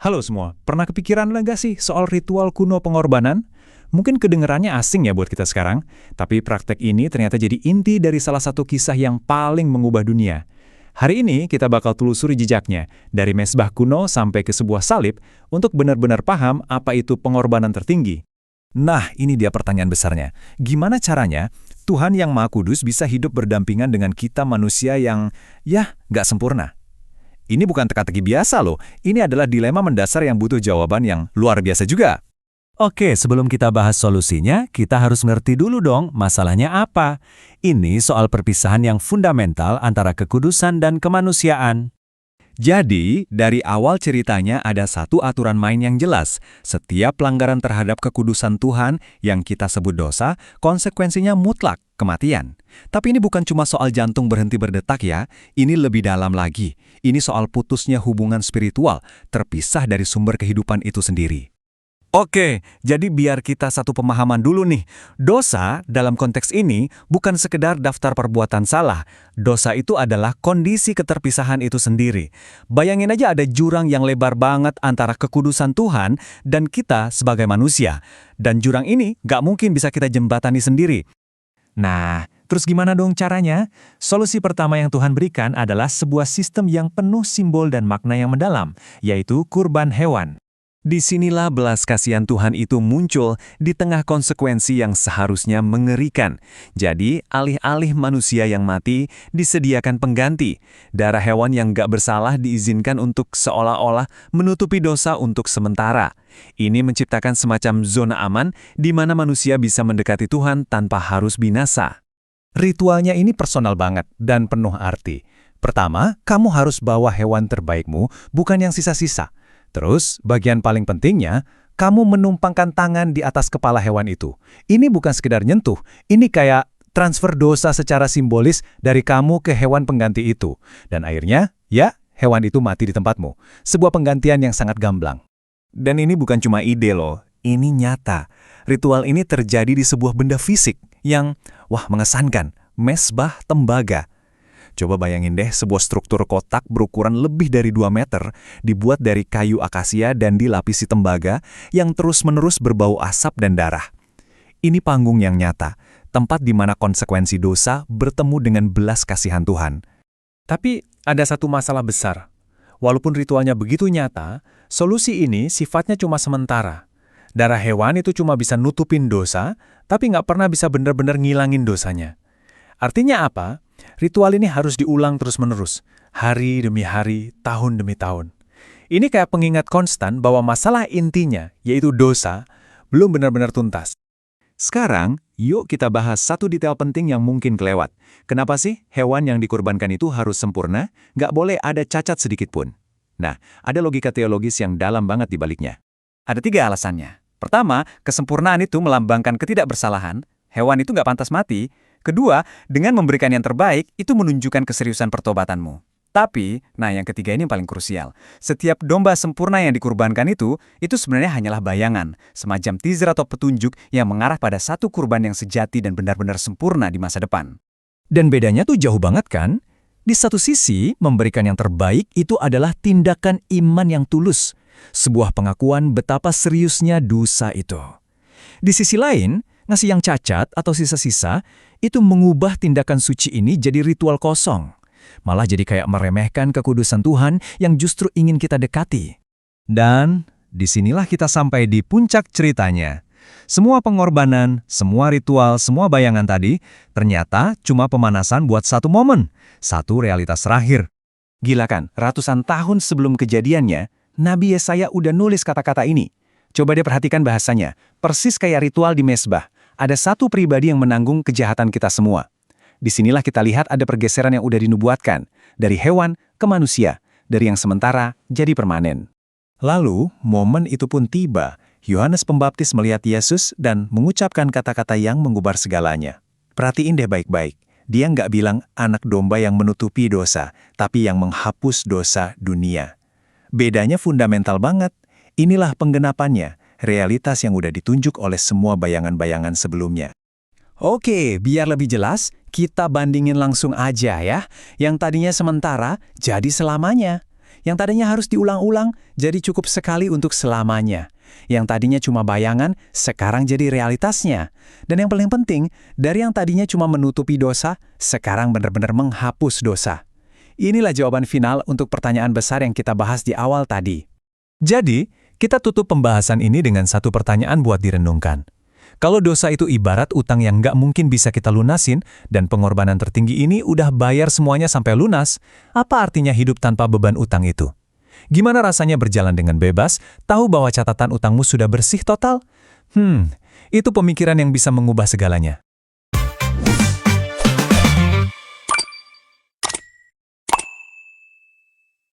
Halo semua, pernah kepikiran nggak sih soal ritual kuno pengorbanan? Mungkin kedengerannya asing ya buat kita sekarang, tapi praktek ini ternyata jadi inti dari salah satu kisah yang paling mengubah dunia. Hari ini kita bakal telusuri jejaknya, dari mezbah kuno sampai ke sebuah salib, untuk benar-benar paham apa itu pengorbanan tertinggi. Nah, ini dia pertanyaan besarnya. Gimana caranya Tuhan yang Maha Kudus bisa hidup berdampingan dengan kita manusia yang, ya, nggak sempurna? Ini bukan teka-teki biasa loh, ini adalah dilema mendasar yang butuh jawaban yang luar biasa juga. Oke, sebelum kita bahas solusinya, kita harus ngerti dulu dong masalahnya apa. Ini soal perpisahan yang fundamental antara kekudusan dan kemanusiaan. Jadi, dari awal ceritanya ada satu aturan main yang jelas. Setiap pelanggaran terhadap kekudusan Tuhan yang kita sebut dosa, konsekuensinya mutlak, kematian. Tapi ini bukan cuma soal jantung berhenti berdetak ya, ini lebih dalam lagi. Ini soal putusnya hubungan spiritual, terpisah dari sumber kehidupan itu sendiri. Oke, jadi biar kita satu pemahaman dulu nih. Dosa dalam konteks ini bukan sekedar daftar perbuatan salah. Dosa itu adalah kondisi keterpisahan itu sendiri. Bayangin aja ada jurang yang lebar banget antara kekudusan Tuhan dan kita sebagai manusia. Dan jurang ini nggak mungkin bisa kita jembatani sendiri. Nah, terus gimana dong caranya? Solusi pertama yang Tuhan berikan adalah sebuah sistem yang penuh simbol dan makna yang mendalam, yaitu kurban hewan. Disinilah belas kasihan Tuhan itu muncul di tengah konsekuensi yang seharusnya mengerikan. Jadi, alih-alih manusia yang mati, disediakan pengganti. Darah hewan yang gak bersalah diizinkan untuk seolah-olah menutupi dosa untuk sementara. Ini menciptakan semacam zona aman di mana manusia bisa mendekati Tuhan tanpa harus binasa. Ritualnya ini personal banget dan penuh arti. Pertama, kamu harus bawa hewan terbaikmu, bukan yang sisa-sisa. Terus, bagian paling pentingnya, kamu menumpangkan tangan di atas kepala hewan itu. Ini bukan sekedar nyentuh, ini kayak transfer dosa secara simbolis dari kamu ke hewan pengganti itu. Dan akhirnya, ya, hewan itu mati di tempatmu. Sebuah penggantian yang sangat gamblang. Dan ini bukan cuma ide loh, ini nyata. Ritual ini terjadi di sebuah benda fisik yang, wah, mengesankan, mezbah tembaga. Coba bayangin deh sebuah struktur kotak berukuran lebih dari 2 meter, dibuat dari kayu akasia dan dilapisi tembaga yang terus-menerus berbau asap dan darah. Ini panggung yang nyata, tempat di mana konsekuensi dosa bertemu dengan belas kasihan Tuhan. Tapi ada satu masalah besar. Walaupun ritualnya begitu nyata, solusi ini sifatnya cuma sementara. Darah hewan itu cuma bisa nutupin dosa, tapi nggak pernah bisa benar-benar ngilangin dosanya. Artinya apa? Ritual ini harus diulang terus-menerus, hari demi hari, tahun demi tahun. Ini kayak pengingat konstan bahwa masalah intinya, yaitu dosa, belum benar-benar tuntas. Sekarang, yuk kita bahas satu detail penting yang mungkin kelewat. Kenapa sih hewan yang dikorbankan itu harus sempurna? Nggak boleh ada cacat sedikit pun. Nah, ada logika teologis yang dalam banget di baliknya. Ada 3 alasannya. Pertama, kesempurnaan itu melambangkan ketidakbersalahan. Hewan itu nggak pantas mati. Kedua, dengan memberikan yang terbaik, itu menunjukkan keseriusan pertobatanmu. Tapi, nah yang ketiga ini yang paling krusial. Setiap domba sempurna yang dikurbankan itu sebenarnya hanyalah bayangan, semacam teaser atau petunjuk yang mengarah pada satu kurban yang sejati dan benar-benar sempurna di masa depan. Dan bedanya tuh jauh banget kan? Di satu sisi, memberikan yang terbaik itu adalah tindakan iman yang tulus, sebuah pengakuan betapa seriusnya dosa itu. Di sisi lain, ngasih yang cacat atau sisa-sisa, itu mengubah tindakan suci ini jadi ritual kosong. Malah jadi kayak meremehkan kekudusan Tuhan yang justru ingin kita dekati. Dan disinilah kita sampai di puncak ceritanya. Semua pengorbanan, semua ritual, semua bayangan tadi, ternyata cuma pemanasan buat satu momen, satu realitas terakhir. Gila kan, ratusan tahun sebelum kejadiannya, Nabi Yesaya udah nulis kata-kata ini. Coba deh perhatikan bahasanya, persis kayak ritual di mezbah. Ada satu pribadi yang menanggung kejahatan kita semua. Disinilah kita lihat ada pergeseran yang udah dinubuatkan. Dari hewan ke manusia. Dari yang sementara jadi permanen. Lalu, momen itu pun tiba. Yohanes Pembaptis melihat Yesus dan mengucapkan kata-kata yang mengubah segalanya. Perhatiin deh baik-baik. Dia nggak bilang anak domba yang menutupi dosa, tapi yang menghapus dosa dunia. Bedanya fundamental banget. Inilah penggenapannya. Realitas yang udah ditunjuk oleh semua bayangan-bayangan sebelumnya. Oke, biar lebih jelas, kita bandingin langsung aja ya. Yang tadinya sementara, jadi selamanya. Yang tadinya harus diulang-ulang, jadi cukup sekali untuk selamanya. Yang tadinya cuma bayangan, sekarang jadi realitasnya. Dan yang paling penting, dari yang tadinya cuma menutupi dosa, sekarang benar-benar menghapus dosa. Inilah jawaban final untuk pertanyaan besar yang kita bahas di awal tadi. Jadi, kita tutup pembahasan ini dengan satu pertanyaan buat direnungkan. Kalau dosa itu ibarat utang yang nggak mungkin bisa kita lunasin, dan pengorbanan tertinggi ini udah bayar semuanya sampai lunas, apa artinya hidup tanpa beban utang itu? Gimana rasanya berjalan dengan bebas, tahu bahwa catatan utangmu sudah bersih total? Itu pemikiran yang bisa mengubah segalanya.